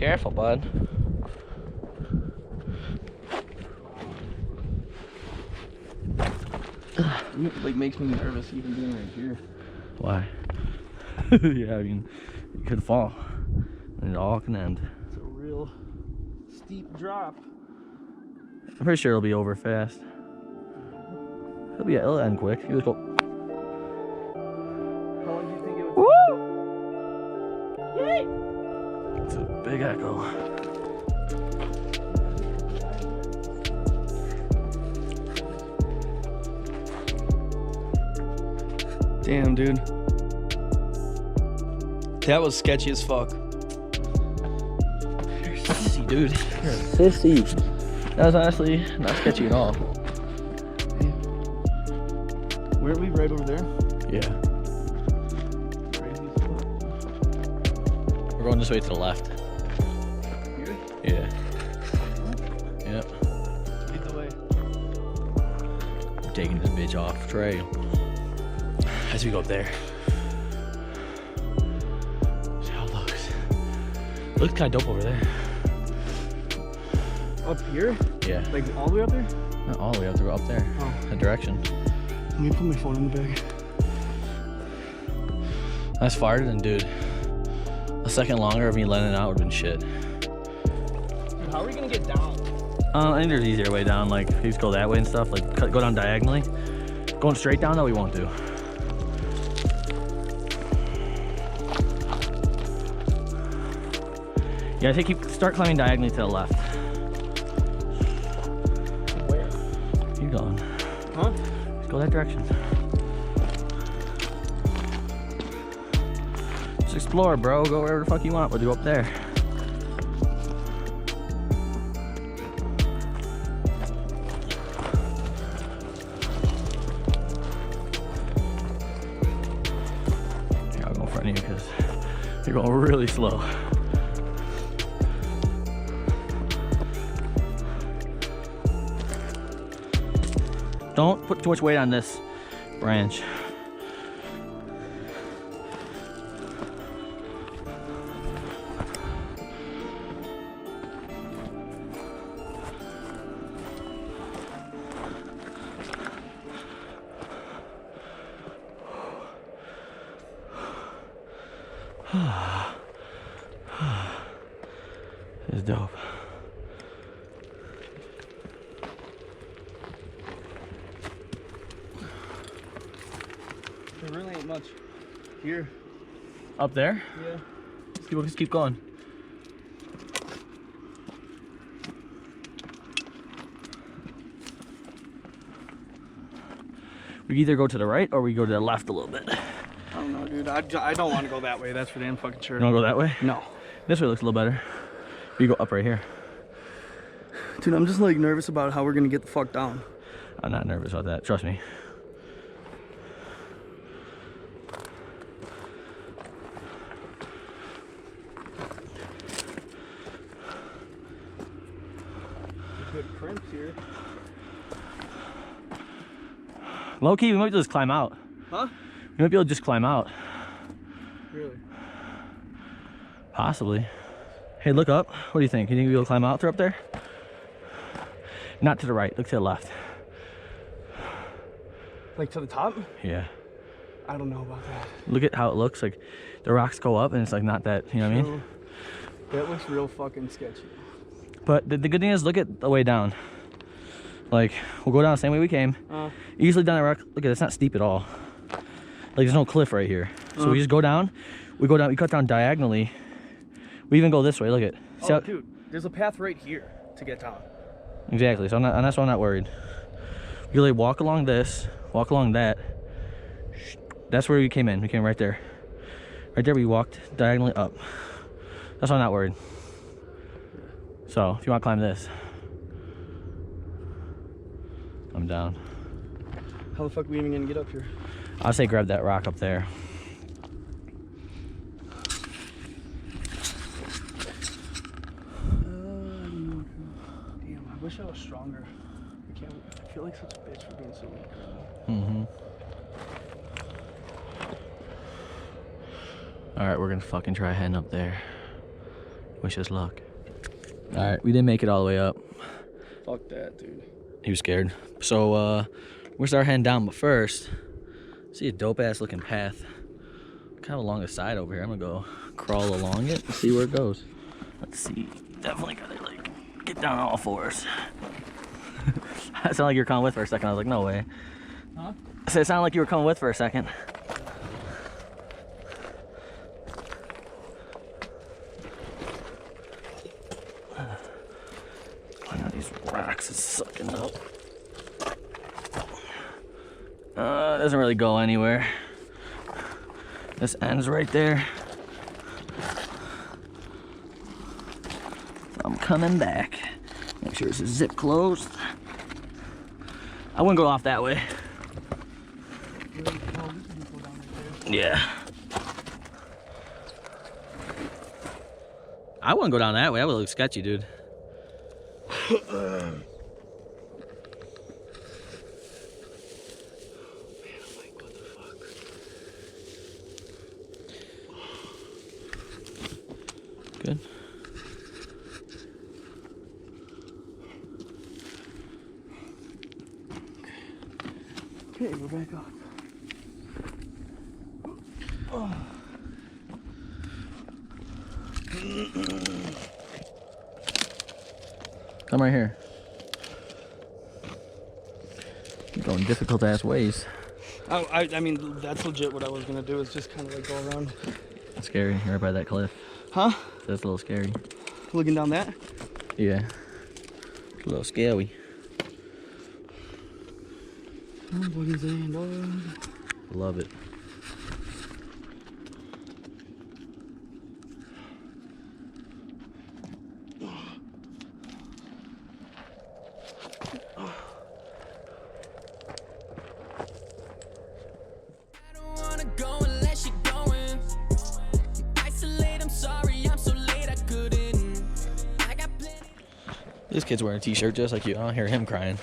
careful, bud. It like makes me nervous even being right here. Why? Yeah, I mean, you could fall, and it all can end. It's a real steep drop. I'm pretty sure it'll be over fast. It'll end quick. You just go. How long do you think it would take? Woo! Yay! It's a big echo. Damn, dude. That was sketchy as fuck. You're a sissy, dude. You're a sissy. That was honestly not sketchy at all. Were we right over there? Yeah. We're going this way to the left. Here? Yeah. Yep. Lead the way. We're taking this bitch off trail. As we go up there. See how it looks. It looks kind of dope over there. Up here? Yeah. Like all the way up there? Not all the way up there, up there. Oh. That direction. Let me put my phone in the bag. That's farted, and dude, a second longer of me letting it out would have been shit. Dude, how are we gonna get down? I think there's an easier way down, like you just go that way and stuff, like go down diagonally. Going straight down though, we won't do. Yeah, start climbing diagonally to the left. Where? Keep going. Huh? Just go that direction. Just explore, bro. Go wherever the fuck you want. We'll do up there. Here, I'll go in front of you because you're going really slow. Don't put too much weight on this branch. This is dope. There really ain't much here. Up there? Yeah. Let's keep going. We either go to the right or we go to the left a little bit. I don't know, dude. I don't want to go that way. That's for damn fucking sure. You wanna go that way? No. This way looks a little better. You go up right here. Dude, I'm just like nervous about how we're gonna get the fuck down. I'm not nervous about that. Trust me. Good prints here. Low key, we might just climb out. Huh? We might be able to just climb out. Really? Possibly. Hey, look up. What do you think? You think we'll be able to climb out through up there? Not to the right. Look to the left. Like to the top? Yeah. I don't know about that. Look at how it looks. Like the rocks go up and it's like not that, you know what I mean? That looks real fucking sketchy. But the good thing is, look at the way down. Like, we'll go down the same way we came. Easily down the rock. Look at it, it's not steep at all. Like, there's no cliff right here. So we just go down. We cut down diagonally. We even go this way, look at. See how, Dude, there's a path right here to get down. exactly, so that's why I'm not worried. We like walk along this, walk along that. That's where we came in. We came right there. Right there, we walked diagonally up. That's why I'm not worried. So, if you want to climb this, I'm down. How the fuck are we even gonna get up here? I'd say grab that rock up there. Damn, I wish I was stronger. I feel like such a bitch for being so weak right now. Mm-hmm. Alright, we're gonna fucking try heading up there. Wish us luck. All right, we didn't make it all the way up. Fuck that, dude. He was scared. So we're start heading down, but first, see a dope ass looking path. Kind of along the side over here. I'm gonna go crawl along it and see where it goes. Let's see. Definitely gotta like get down on all fours. It sounded like you were coming with for a second. I was like, no way. Huh? I said it sounded like you were coming with for a second. These rocks is sucking up. It doesn't really go anywhere. This ends right there. I'm coming back. Make sure it's zip closed. I wouldn't go off that way. Yeah. I wouldn't go down that way. That would look sketchy, dude. Good. Okay, we're back up. Oh. Come right here. You're going difficult ass ways. I mean, that's legit what I was gonna do, is just kind of like go around. That's scary. You're right by that cliff. Huh? That's a little scary. Looking down that? Yeah. It's a little scary. Love it. This kid's wearing a t-shirt just like you. I don't hear him crying.